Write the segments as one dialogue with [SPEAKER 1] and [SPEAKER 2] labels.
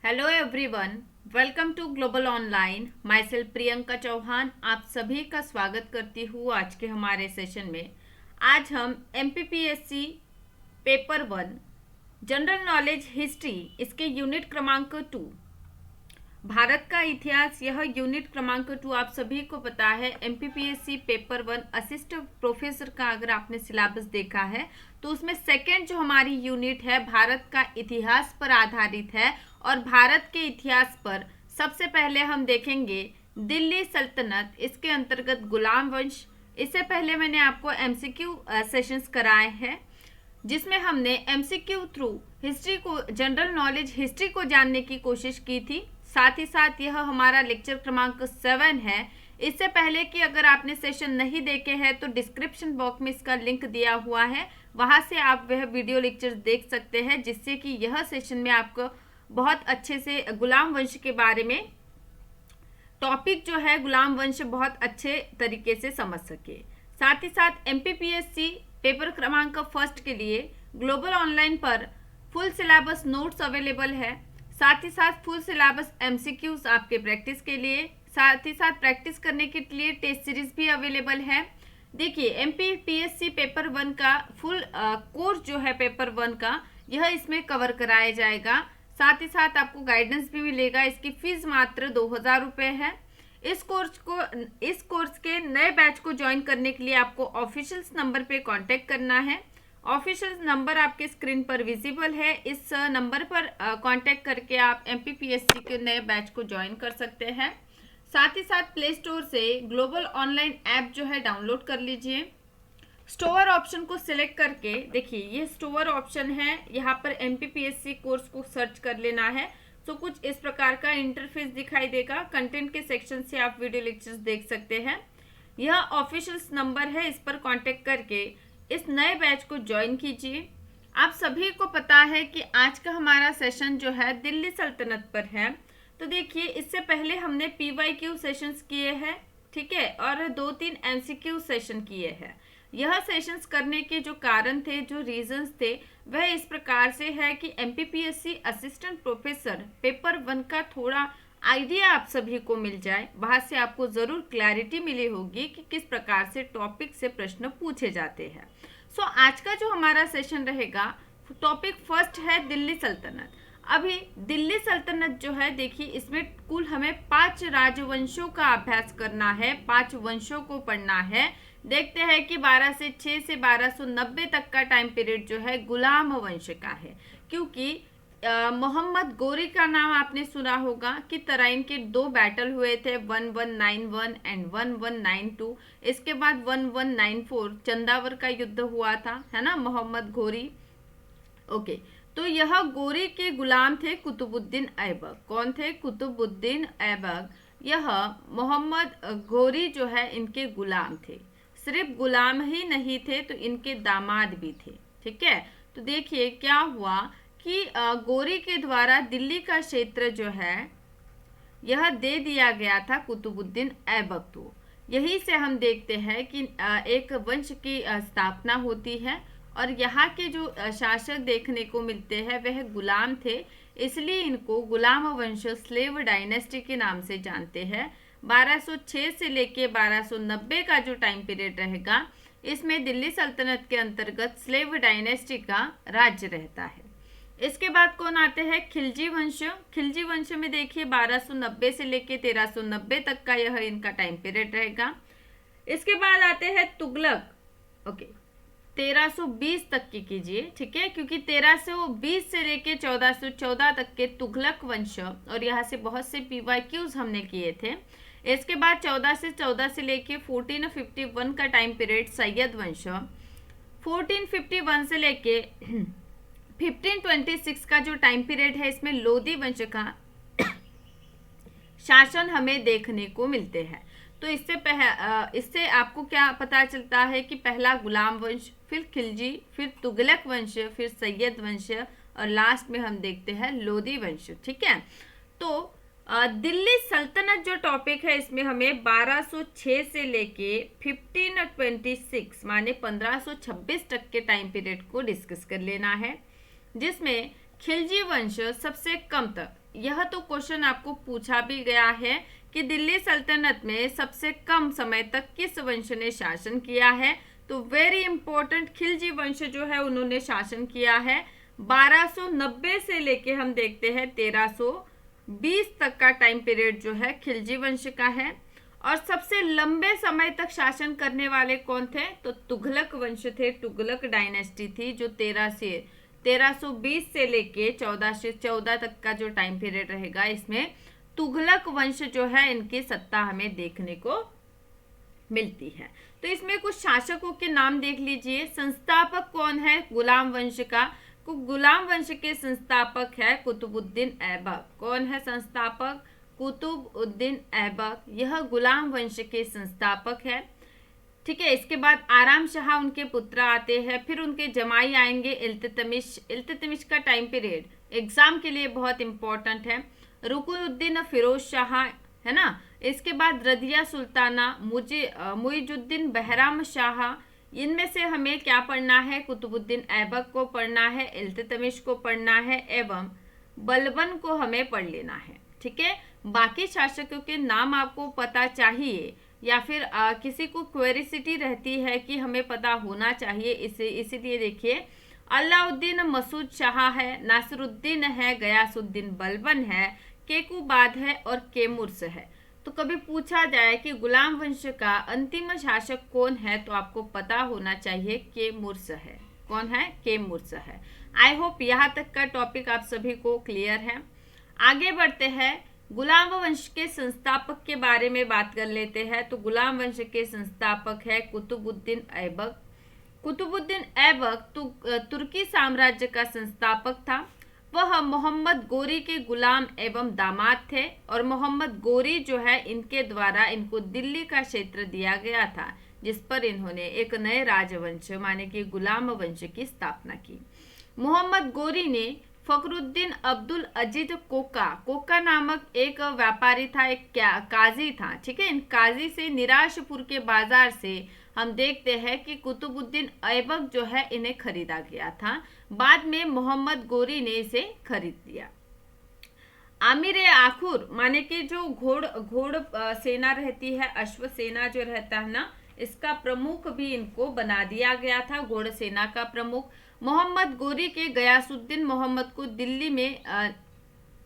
[SPEAKER 1] Hello everyone, welcome to Global Online. Myself Priyanka Chauhan आप सभी का स्वागत करती हूँ आज के हमारे सेशन में। आज हम MPPSC paper 1 general knowledge history इसके यूनिट क्रमांक 2 भारत का इतिहास, यह यूनिट क्रमांक 2 आप सभी को पता है MPPSC पेपर 1 असिस्टेंट प्रोफेसर का अगर आपने सिलेबस देखा है तो उसमें सेकेंड जो हमारी यूनिट है भारत का इतिहास पर आधारित है। और भारत के इतिहास पर सबसे पहले हम देखेंगे दिल्ली सल्तनत, इसके अंतर्गत गुलाम वंश। इससे पहले मैंने आपको MCQ सेशंस कराए हैं जिसमें हमने MCQ थ्रू हिस्ट्री को, जनरल नॉलेज हिस्ट्री को जानने की कोशिश की थी। साथ ही साथ यह हमारा लेक्चर क्रमांक 7 है। इससे पहले कि अगर आपने सेशन नहीं देखे हैं तो डिस्क्रिप्शन बॉक्स में इसका लिंक दिया हुआ है, वहां से आप वह वीडियो लेक्चर देख सकते हैं जिससे कि यह सेशन में आपको बहुत अच्छे से गुलाम वंश के बारे में टॉपिक जो है गुलाम वंश बहुत अच्छे तरीके से समझ सके। साथ ही साथ MPPSC पेपर क्रमांक 1 के लिए ग्लोबल ऑनलाइन पर फुल सिलेबस नोट्स अवेलेबल है। साथ ही साथ फुल सिलेबस MCQs आपके प्रैक्टिस के लिए, साथ ही साथ प्रैक्टिस करने के लिए टेस्ट सीरीज भी अवेलेबल है। देखिए MPPSC पेपर 1 का फुल कोर्स जो है पेपर 1 का, यह इसमें कवर कराया जाएगा। साथ ही साथ आपको गाइडेंस भी मिलेगा। इसकी फीस मात्र 2000 रुपये है। इस कोर्स के नए बैच को ज्वाइन करने के लिए आपको ऑफिशियल नंबर पे कांटेक्ट करना है। ऑफिशियल नंबर आपके स्क्रीन पर विजिबल है। इस नंबर पर कांटेक्ट करके आप MPPSC के नए बैच को ज्वाइन कर सकते हैं। साथ ही साथ प्ले स्टोर से ग्लोबल ऑनलाइन ऐप जो है डाउनलोड कर लीजिए। स्टोर ऑप्शन को सिलेक्ट करके देखिए ये स्टोर ऑप्शन है, यहाँ पर MPPSC कोर्स को सर्च कर लेना है तो कुछ इस प्रकार का इंटरफेस दिखाई देगा। कंटेंट के सेक्शन से आप वीडियो लेक्चर्स देख सकते हैं। यह ऑफिशियल नंबर है, इस पर कांटेक्ट करके इस नए बैच को ज्वाइन कीजिए। आप सभी को पता है कि आज का हमारा सेशन जो है दिल्ली सल्तनत पर है। तो देखिए इससे पहले हमने PYQ सेशंस किए हैं, ठीक है, और 2-3 MCQ सेशन किए हैं। यह सेशंस करने के जो कारण थे, जो रीजंस थे, वह इस प्रकार से है कि MPPSC असिस्टेंट प्रोफेसर पेपर 1 का थोड़ा आइडिया आप सभी को मिल जाए। वहां से आपको जरूर क्लैरिटी मिली होगी कि किस प्रकार से टॉपिक से प्रश्न पूछे जाते हैं। सो आज का जो हमारा सेशन रहेगा, टॉपिक फर्स्ट है दिल्ली सल्तनत। अभी दिल्ली सल्तनत जो है, देखिए इसमें कुल हमें 5 राजवंशों का अभ्यास करना है, 5 वंशों को पढ़ना है। देखते हैं कि 1206 से 1290 तक का टाइम पीरियड जो है गुलाम वंश का है, क्योंकि मोहम्मद गोरी का नाम आपने सुना होगा कि तराइन के 2 बैटल हुए थे, 1191 एंड 1192। इसके बाद 1194 चंदावर का युद्ध हुआ था, है ना, मोहम्मद गोरी। ओके, तो यह गोरी के गुलाम थे कुतुबुद्दीन ऐबक। कौन थे? कुतुबुद्दीन ऐबक। यह मोहम्मद गोरी जो है इनके गुलाम थे। सिर्फ गुलाम ही नहीं थे तो इनके दामाद भी थे, ठीक है। तो देखिए क्या हुआ कि गोरी के द्वारा दिल्ली का क्षेत्र जो है यह दे दिया गया था कुतुबुद्दीन ऐबक को। यही से हम देखते हैं कि एक वंश की स्थापना होती है और यहाँ के जो शासक देखने को मिलते हैं वह गुलाम थे, इसलिए इनको गुलाम वंश, स्लेव डायनेस्टी के नाम से जानते हैं। 1206 से लेके 1290 का जो टाइम पीरियड रहेगा, इसमें दिल्ली सल्तनत के अंतर्गत स्लेव डायनेस्टी का राज्य रहता है। इसके बाद कौन आते हैं? खिलजी वंश। खिलजी वंश में देखिए 1290 से लेके 1390 तक का यह इनका टाइम पीरियड रहेगा। इसके बाद आते हैं तुगलक। ओके, 1320 तक की कीजिए, ठीक है, क्योंकि 1320 से लेके 1414 तक के तुगलक वंश, और यहाँ से बहुत से PYQs हमने किए थे। इसके बाद 1414 से लेके 1451 का टाइम पीरियड सैयद वंश। 1451 से लेके 1526 का जो टाइम पीरियड है, इसमें लोधी वंश का शासन हमें देखने को मिलते हैं। तो इससे आपको क्या पता चलता है कि पहला गुलाम वंश, फिर खिलजी, फिर तुगलक वंश, फिर सैयद वंश और लास्ट में हम देखते हैं लोधी वंश, ठीक है। तो दिल्ली सल्तनत जो टॉपिक है, इसमें हमें 1206 से लेके 1526 माने 1526 तक के टाइम पीरियड को डिस्कस कर लेना है, जिसमें खिलजी वंश सबसे कम तक यह तो क्वेश्चन आपको पूछा भी गया है कि दिल्ली सल्तनत में सबसे कम समय तक किस वंश ने शासन किया है। तो वेरी इंपॉर्टेंट, खिलजी वंश जो है उन्होंने शासन किया है। 1290 से लेके हम देखते हैं 1320 तक का टाइम पीरियड जो है खिलजी वंश का है। और सबसे लंबे समय तक शासन करने वाले कौन थे? तो तुगलक वंश थे, तुगलक डायनेस्टी थी, जो 1320 से लेके 1414 तक का जो टाइम पीरियड रहेगा, इसमें तुगलक वंश जो है इनकी सत्ता हमें देखने को मिलती है। तो इसमें कुछ शासकों के नाम देख लीजिए। संस्थापक कौन है गुलाम वंश का? गुलाम वंश के संस्थापक है कुतुबुद्दीन ऐबक। कौन है संस्थापक? कुतुबुद्दीन ऐबक, यह गुलाम वंश के संस्थापक है। ठीक है, इसके बाद आराम शाह उनके पुत्र आते हैं, फिर उनके जमाई आएंगे इल्तुतमिश। इल्तुतमिश का टाइम पीरियड एग्जाम के लिए बहुत इंपॉर्टेंट है। रुकनुद्दीन फिरोज शाह, है ना। इसके बाद रदिया सुल्ताना, मुइजुद्दीन बहराम शाह। इनमें से हमें क्या पढ़ना है? कुतुबुद्दीन ऐबक को पढ़ना है, इल्तुतमिश को पढ़ना है एवं बलबन को हमें पढ़ लेना है। ठीक है, बाकी शासकों के नाम आपको पता चाहिए या फिर किसी को क्वेरिसिटी रहती है कि हमें पता होना चाहिए, इसीलिए देखिए अलाउद्दीन मसूद शाह है, नासिरुद्दीन है, गयासुद्दीन बलबन है, केकुबाद है और केमुर्स है। तो कभी पूछा जाए कि गुलाम वंश का अंतिम शासक कौन है, तो आपको पता होना चाहिए केमुर्स है। कौन है? केमुर्स है। आई होप यहाँ तक का टॉपिक आप सभी को क्लियर है। आगे बढ़ते हैं, गुलाम वंश के संस्थापक के बारे में बात कर लेते हैं। तो गुलाम वंश के संस्थापक है कुतुबुद्दीन ऐबक। कुतुबुद्दीन ऐबक तुर्की साम्राज्य का संस्थापक था। वह मोहम्मद गोरी के गुलाम एवं दामाद थे और मोहम्मद गोरी जो है इनके द्वारा इनको दिल्ली का क्षेत्र दिया गया था, जिस पर इन्होंने एक नए राजवंश माने कि गुलाम वंश की स्थापना की। मोहम्मद गोरी ने फखरुद्दीन अब्दुल अजीज कोका नामक एक व्यापारी था, एक काजी था। ठीक है, इन काजी से निराशपुर के बाजार से हम देखते हैं कि कुतुबुद्दीन ऐबक जो है इन्हें खरीदा गया था। बाद में मोहम्मद गोरी ने इसे खरीद लिया। आमिर आखुर माने कि जो घोड़ सेना रहती है, अश्व सेना जो रहता है ना, इसका प्रमुख भी इनको बना दिया गया था, घोड़ सेना का प्रमुख। मोहम्मद गोरी के गयासुद्दीन मोहम्मद को दिल्ली में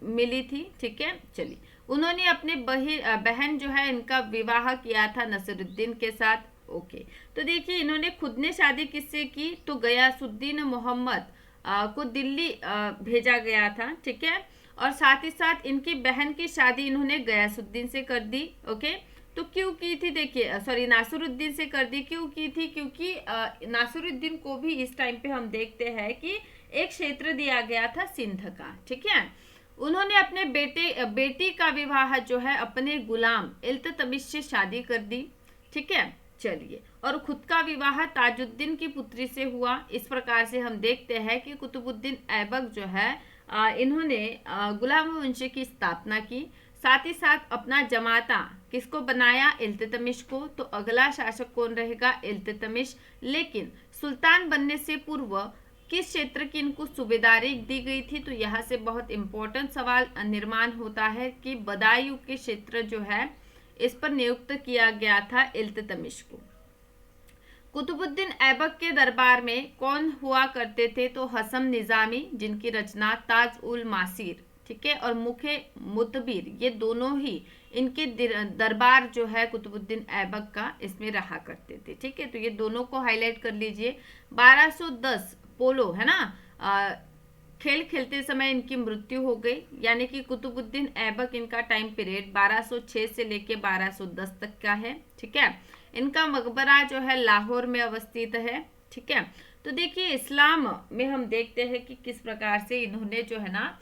[SPEAKER 1] मिली थी। ठीक है, चलिए, उन्होंने अपने बहन जो है इनका विवाह किया था नसरुद्दीन के साथ। ओके, तो देखिए इन्होंने खुद ने शादी किससे की? तो गयासुद्दीन मोहम्मद को दिल्ली भेजा गया था। ठीक है, और साथ ही साथ इनकी बहन की शादी इन्होंने गयासुद्दीन से कर दी। ओके, तो क्यों की थी? देखिए सॉरी, नासिरुद्दीन से कर दी। क्यों की थी? क्योंकि नासिरुद्दीन को भी इस टाइम पे हम देखते हैं कि एक क्षेत्र दिया गया था सिंध का। ठीक है, उन्होंने अपने बेटी का विवाह जो है अपने गुलाम इल्तुतमिश से शादी कर दी। ठीक है, चलिए, और खुद का विवाह ताजुद्दीन की पुत्री से हुआ। इस प्रकार से हम देखते हैं कि कुतुबुद्दीन ऐबक जो है इन्होंने गुलाम वंश की स्थापना की। साथ ही साथ अपना जमाता किसको बनाया? इल्तुतमिश को। तो अगला शासक कौन रहेगा? इल्तुतमिश। लेकिन सुल्तान बनने से पूर्व किस क्षेत्र की इनको सूबेदारी दी गई थी? तो यहाँ से बहुत इंपॉर्टेंट सवाल निर्माण होता है कि बदायूं के क्षेत्र जो है इस पर नियुक्त किया गया था इल्तुतमिश को। कुतुबुद्दीन ऐबक के दरबार में कौन हुआ करते थे? तो हसन निजामी, जिनकी रचना ताज उल मासीर, ठीक है, और मुखे मुतबीर, ये दोनों ही इनके दरबार जो है कुतुबुद्दीन ऐबक का इसमें रहा करते थे। ठीक है, तो ये दोनों को हाईलाइट कर लीजिए। 1210 पोलो है ना, खेल खेलते समय इनकी मृत्यु हो गई, यानी कि कुतुबुद्दीन ऐबक इनका टाइम पीरियड 1206 से लेके 1210 तक का है। ठीक है, इनका मकबरा जो है लाहौर में अवस्थित है। ठीक है, तो देखिए इस्लाम में हम देखते हैं कि किस प्रकार से इन्होंने जो है ना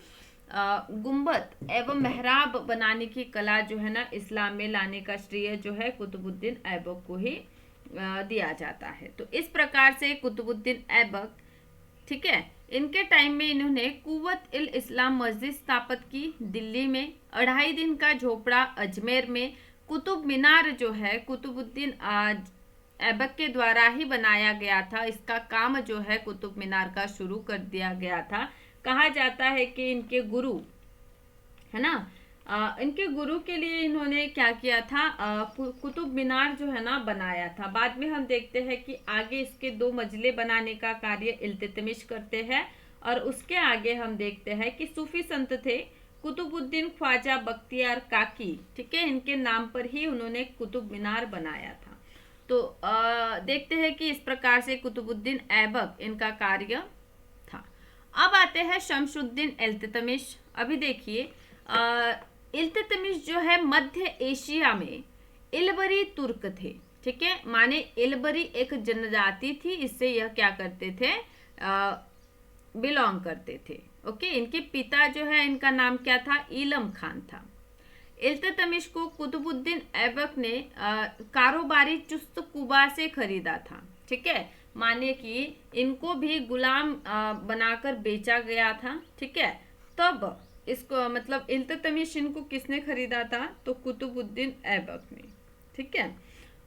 [SPEAKER 1] गुंबद एवं मेहराब बनाने की कला जो है ना इस्लाम में लाने का श्रेय जो है कुतुबुद्दीन ऐबक को ही दिया जाता है। तो इस प्रकार से कुतुबुद्दीन ऐबक, ठीक है, इनके टाइम में इन्होंने कुव्वत इल इस्लाम मस्जिद स्थापित की दिल्ली में। 2.5 दिन का झोपड़ा अजमेर में। कुतुब मीनार जो है कुतुबुद्दीन ऐबक के द्वारा ही बनाया गया था। इसका काम जो है कुतुब मीनार का शुरू कर दिया गया था। कहा जाता है कि इनके गुरु है ना। इनके गुरु के लिए इन्होंने क्या किया था, कुतुब मीनार जो है ना बनाया था। बाद में हम देखते हैं कि आगे इसके 2 मंजिले बनाने का कार्य इल्तुतमिश करते हैं। और उसके आगे हम देखते हैं कि सूफी संत थे कुतुबुद्दीन ख्वाजा बख्तियार काकी, ठीक है, इनके नाम पर ही उन्होंने कुतुब मीनार बनाया था। तो देखते हैं कि इस प्रकार से कुतुबुद्दीन ऐबक इनका कार्य था। अब आते हैं शमसुद्दीन इल्तुतमिश। अभी देखिए, इल्तुतमिश जो है मध्य एशिया में इलबरी तुर्क थे, ठीक है, माने इलबरी एक जनजाति थी, इससे यह क्या करते थे, बिलोंग करते थे। ओके, इनके पिता जो है इनका नाम क्या था, इलम खान था। इल्तुतमिश को कुतुबुद्दीन ऐबक ने कारोबारी चुस्त कुबा से खरीदा था, ठीक है, माने कि इनको भी गुलाम बनाकर बेचा गया था, ठीक है। तब इसको मतलब इल्तुतमिश इनको किसने खरीदा था, तो कुतुबुद्दीन ऐबक ने, ठीक है।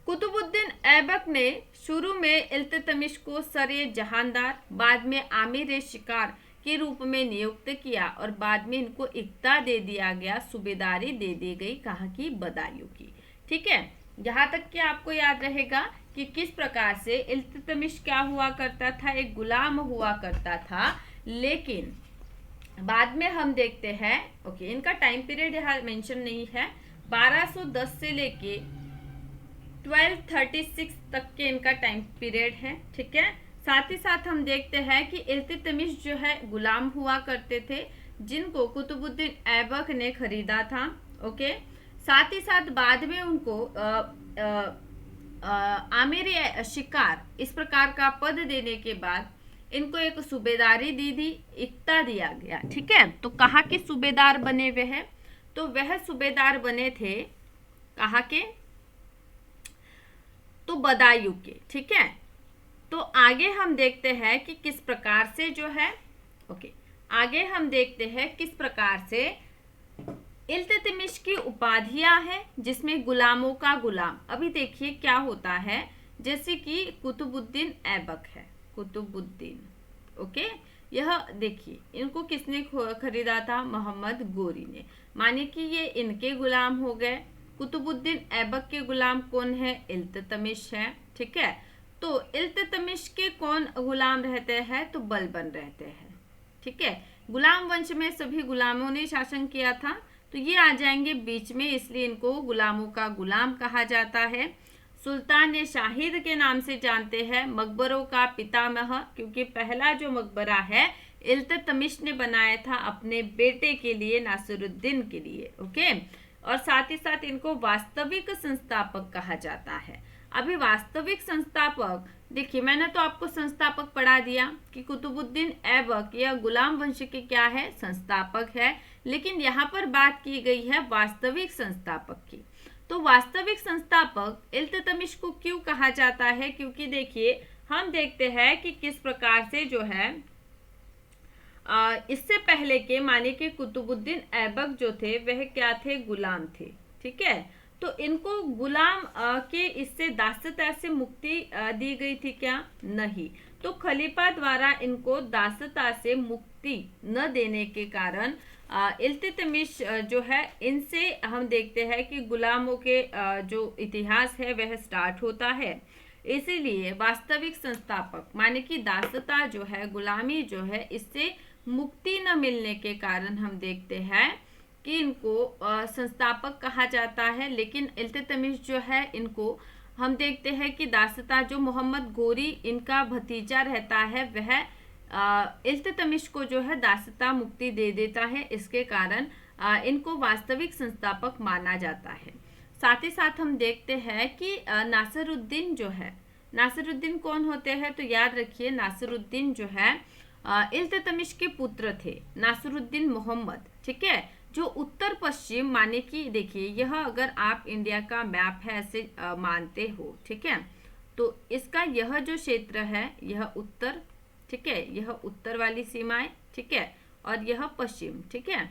[SPEAKER 1] कुतुबुद्दीन ऐबक ने शुरू में इल्तुतमिश को सरे जहानदार, बाद में आमिर शिकार के रूप में नियुक्त किया और बाद में इनको इक्ता दे दिया गया, सूबेदारी दे दी गई, कहाँ की, बदायूं की, ठीक है। यहाँ तक कि आपको याद रहेगा कि किस प्रकार से इल्तुतमिश क्या हुआ करता था, एक गुलाम हुआ करता था। लेकिन बाद में हम देखते हैं, ओके, इनका टाइम पीरियड यहाँ मेंशन नहीं है, 1210 से लेके 1236 तक के इनका टाइम पीरियड है, ठीक है। साथ ही साथ हम देखते हैं कि इल्तुतमिश जो है गुलाम हुआ करते थे जिनको कुतुबुद्दीन ऐबक ने खरीदा था, ओके। साथ ही साथ बाद में उनको आमिर शिकार इस प्रकार का पद देने के बाद इनको एक सूबेदारी दी, इक्ता दिया गया, ठीक है। तो कहाँ के सूबेदार बने हुए हैं, तो वह सूबेदार बने थे कहाँ के, तो बदायूं के, ठीक है। तो आगे हम देखते हैं कि किस प्रकार से जो है, ओके, आगे हम देखते हैं किस प्रकार से इल्तुतमिश की उपाधियां हैं जिसमें गुलामों का गुलाम। अभी देखिए क्या होता है, जैसे कि कुतुबुद्दीन ऐबक है, कुतुबुद्दीन, ओके, यह देखिए इनको किसने खरीदा था, मोहम्मद गोरी ने, माने कि ये इनके गुलाम हो गए। कुतुबुद्दीन ऐबक के गुलाम कौन है, इल्तुतमिश है, ठीक है। तो इल्तुतमिश के कौन गुलाम रहते हैं, तो बलबन रहते हैं, ठीक है। गुलाम वंश में सभी गुलामों ने शासन किया था, तो ये आ जाएंगे बीच में, इसलिए इनको गुलामों का गुलाम कहा जाता है। सुल्तान शाहिद के नाम से जानते हैं, मकबरों का पितामह, क्योंकि पहला जो मकबरा है इल्तुतमिश ने बनाया था अपने बेटे के लिए, नासिरुद्दीन के लिए, ओके। और साथ ही साथ इनको वास्तविक संस्थापक कहा जाता है। अभी वास्तविक संस्थापक, देखिए मैंने तो आपको संस्थापक पढ़ा दिया कि कुतुबुद्दीन ऐबक या गुलाम वंश के क्या है, संस्थापक है, लेकिन यहाँ पर बात की गई है वास्तविक संस्थापक की। तो वास्तविक संस्थापक इल्तुतमिश को क्यों कहा जाता है, क्योंकि देखिए हम देखते हैं कि किस प्रकार से जो है इससे पहले के माने कि कुतुबुद्दीन ऐबक जो थे वह क्या थे, गुलाम थे, ठीक है। तो इनको गुलाम के इससे दासता से मुक्ति दी गई थी क्या, नहीं। तो खलीफा द्वारा इनको दासता से मुक्ति न देने के कारण इल्तुतमिश जो है इनसे हम देखते हैं कि गुलामों के जो इतिहास है वह स्टार्ट होता है। इसीलिए वास्तविक संस्थापक माने कि दासता जो है, गुलामी जो है, इससे मुक्ति न मिलने के कारण हम देखते हैं कि इनको संस्थापक कहा जाता है। लेकिन इल्तुतमिश जो है इनको हम देखते हैं कि दासता जो मोहम्मद गोरी इनका भतीजा रहता है वह इल्तुतमिश को जो है दासता मुक्ति दे देता है, इसके कारण इनको वास्तविक संस्थापक माना जाता है। साथ ही साथ हम देखते हैं कि नासिरुद्दीन जो है, नासिरुद्दीन कौन होते हैं, तो याद रखिए नासिरुद्दीन जो है इल्तुतमिश के पुत्र थे, नासिरुद्दीन मोहम्मद, ठीक है, जो उत्तर पश्चिम माने कि देखिए यह अगर आप इंडिया का मैप है ऐसे मानते हो, ठीक है, तो इसका यह जो क्षेत्र है यह उत्तर, ठीक है, यह उत्तर वाली सीमाएं, ठीक है, और यह पश्चिम, ठीक है,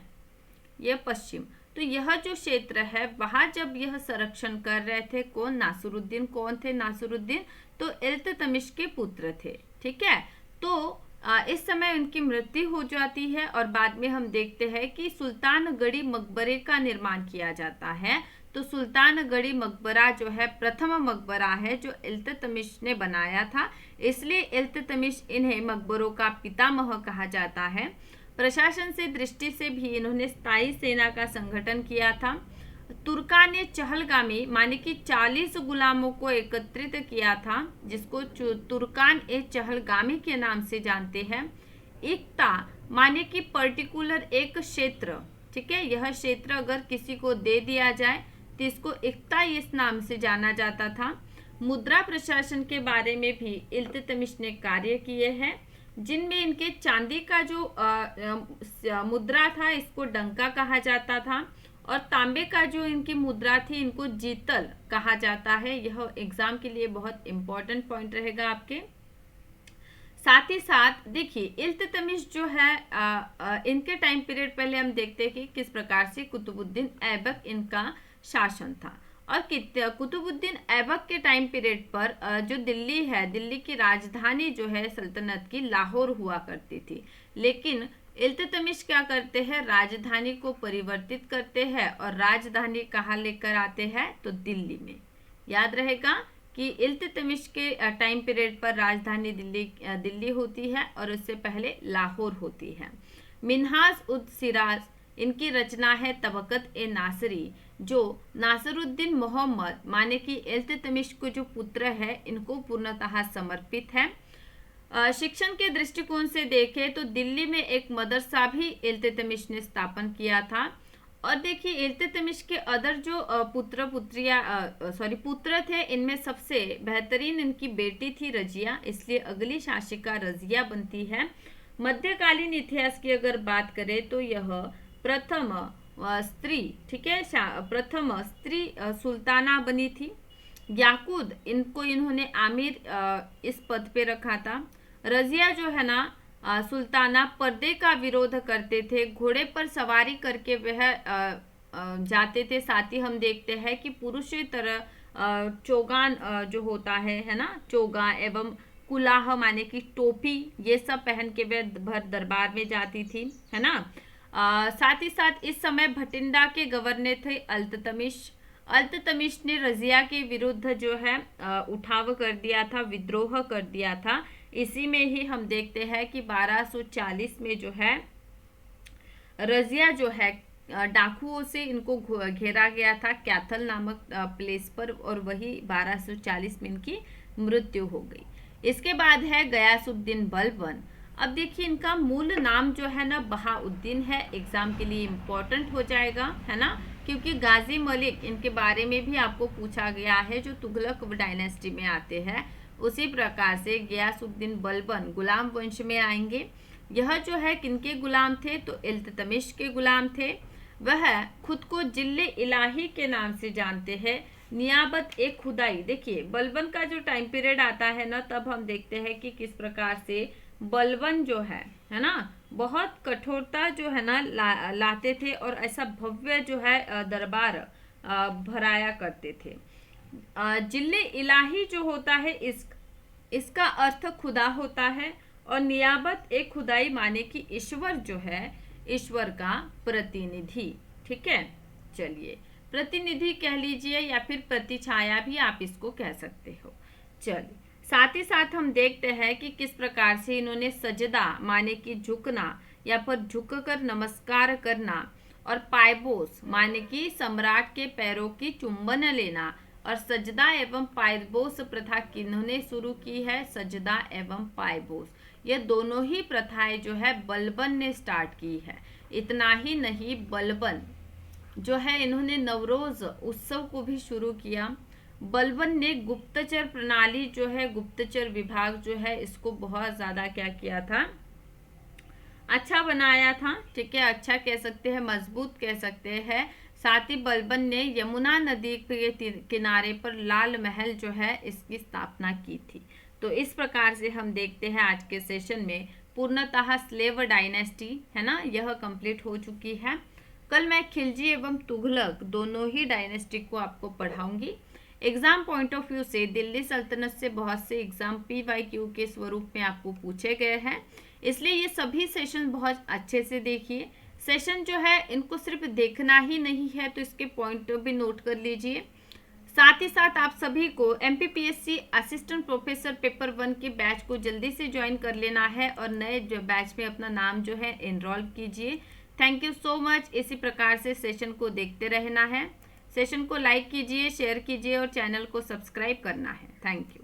[SPEAKER 1] यह पश्चिम। तो यह जो क्षेत्र है वहां जब यह संरक्षण कर रहे थे कौन, नासिरुद्दीन, कौन थे नासिरुद्दीन, तो इल्तुतमिश के पुत्र थे, ठीक है। तो इस समय उनकी मृत्यु हो जाती है और बाद में हम देखते हैं कि सुल्तानगढ़ी मकबरे का निर्माण किया जाता है। तो सुल्तानगढ़ी मकबरा जो है प्रथम मकबरा है जो इल्तुतमिश ने बनाया था, इसलिए इल्तुतमिश इन्हें मकबरों का पितामह कहा जाता है। प्रशासन से दृष्टि से भी इन्होंने स्थायी सेना का संगठन किया था। तुर्कान ने चहलगामी माने कि 40 गुलामों को एकत्रित किया था, जिसको तुर्कान ए चहलगामी के नाम से जानते हैं। इक्ता माने कि पर्टिकुलर एक क्षेत्र, ठीक है, यह क्षेत्र अगर किसी को दे दिया जाए तो इसको इक्ता इस नाम से जाना जाता था। मुद्रा प्रशासन के बारे में भी इल्तुतमिश ने कार्य किए हैं, जिनमें इनके चांदी का जो मुद्रा था इसको डंका कहा जाता था और तांबे का जो इनकी मुद्रा थी इनको जीतल कहा जाता है। यह एग्जाम के लिए बहुत इंपॉर्टेंट पॉइंट रहेगा आपके। साथ ही साथ देखिए इल्तुतमिश जो है इनके टाइम पीरियड पहले हम देखते हैं कि किस प्रकार से कुतुबुद्दीन ऐबक इनका शासन था। और कुतुबुद्दीन ऐबक के टाइम पीरियड पर जो दिल्ली है, दिल्ली की राजधानी जो है सल्तनत की लाहौर हुआ करती थी, लेकिन इल्तुतमिश क्या करते हैं, राजधानी को परिवर्तित करते हैं और राजधानी कहाँ लेकर आते हैं, तो दिल्ली में। याद रहेगा कि इल्तुतमिश के टाइम पीरियड पर राजधानी दिल्ली होती है और उससे पहले लाहौर होती है। मिन्हाज उद सिराज इनकी रचना है तबकत ए नासरी, जो नासरुद्दीन मोहम्मद माने कि इल्तुतमिश को जो पुत्र है इनको पूर्णतः समर्पित है। शिक्षण के दृष्टिकोण से देखें तो दिल्ली में एक मदरसा भी इल्तुतमिश ने स्थापन किया था। और देखिए इल्तुतमिश के अदर जो पुत्र थे, इनमें सबसे बेहतरीन इनकी बेटी थी रजिया, इसलिए अगली शासिका रजिया बनती है। मध्यकालीन इतिहास की अगर बात करें तो यह प्रथम स्त्री, ठीक है, प्रथम स्त्री सुल्ताना बनी थी। याकूद इन्होंने आमिर इस पद पे रखा था। रजिया जो है ना सुल्ताना पर्दे का विरोध करते थे, घोड़े पर सवारी करके वह जाते थे। साथ ही हम देखते हैं कि पुरुष की तरह चोगान जो होता है ना, चोगा एवं कुलाह माने की टोपी, ये सब पहन के वह भर दरबार में जाती थी, है ना। साथ ही साथ इस समय भटिंडा के गवर्नर थे अल्ततमिश। अल्ततमिश ने रजिया के विरुद्ध जो है उठाव कर दिया था, विद्रोह कर दिया था। इसी में ही हम देखते हैं कि 1240 में जो है रजिया जो है डाकुओं से इनको घेरा गया था कैथल नामक प्लेस पर, और वही 1240 में इनकी मृत्यु हो गई। इसके बाद है गयासुद्दीन बलबन। अब देखिए इनका मूल नाम जो है ना बहाउद्दीन है, एग्जाम के लिए इम्पोर्टेंट हो जाएगा, है ना, क्योंकि गाजी मलिक इनके बारे में भी आपको पूछा गया है जो तुगलक डायनेस्टी में आते हैं। उसी प्रकार से गयासुद्दीन बलबन गुलाम वंश में आएंगे। यह जो है किनके गुलाम थे, तो इल्तुतमिश के गुलाम थे। वह खुद को जिले इलाही के नाम से जानते हैं। नियाबत एक खुदाई, देखिए बलबन का जो टाइम पीरियड आता है ना, तब हम देखते हैं कि किस प्रकार से बलबन जो है ना, बहुत कठोरता जो है ना लाते थे और ऐसा भव्य जो है दरबार भराया करते थे। जिले इलाही जो होता है इसका अर्थ खुदा होता है, और नियाबत एक खुदाई माने कि ईश्वर जो है ईश्वर का प्रतिनिधि, ठीक है। चलिए प्रतिनिधि कह लीजिए या फिर प्रतिछाया भी आप इसको कह सकते हो। चलिए साथ ही साथ हम देखते हैं कि किस प्रकार से इन्होंने सजदा माने कि झुकना या फिर झुककर नमस्कार करना, और पायबोस माने कि सम्राट के पैरों की चुंबन लेना, और सजदा एवं पायबोस प्रथा किन्होंने शुरू की है, सजदा एवं पायबोस, ये दोनों ही प्रथाएं जो है बलबन ने स्टार्ट की है। इतना ही नहीं, बलबन जो है इन्होंने नवरोज उत्सव को भी शुरू किया। बलबन ने गुप्तचर प्रणाली जो है, गुप्तचर विभाग जो है, इसको बहुत ज्यादा क्या किया था, अच्छा बनाया था, ठीक है, अच्छा कह सकते हैं, मजबूत कह सकते हैं। साथ ही बलबन ने यमुना नदी के किनारे पर लाल महल जो है इसकी स्थापना की थी। तो इस प्रकार से हम देखते हैं आज के सेशन में पूर्णतः स्लेव डायनेस्टी है ना, यह कंप्लीट हो चुकी है। कल मैं खिलजी एवं तुगलक दोनों ही डायनेस्टी को आपको पढ़ाऊंगी। एग्जाम पॉइंट ऑफ व्यू से दिल्ली सल्तनत से बहुत से एग्जाम PYQ के स्वरूप में आपको पूछे गए हैं। इसलिए ये सभी सेशन बहुत अच्छे से देखिए। सेशन जो है इनको सिर्फ देखना ही नहीं है, तो इसके पॉइंट भी नोट कर लीजिए। साथ ही साथ आप सभी को MPPSC असिस्टेंट प्रोफेसर पेपर 1 के बैच को जल्दी से ज्वाइन कर लेना है और नए जो बैच में अपना नाम जो है एनरोल कीजिए। Thank you so much. इसी प्रकार से सेशन को देखते रहना है। सेशन को लाइक कीजिए, शेयर कीजिए और चैनल को सब्सक्राइब करना है। Thank you.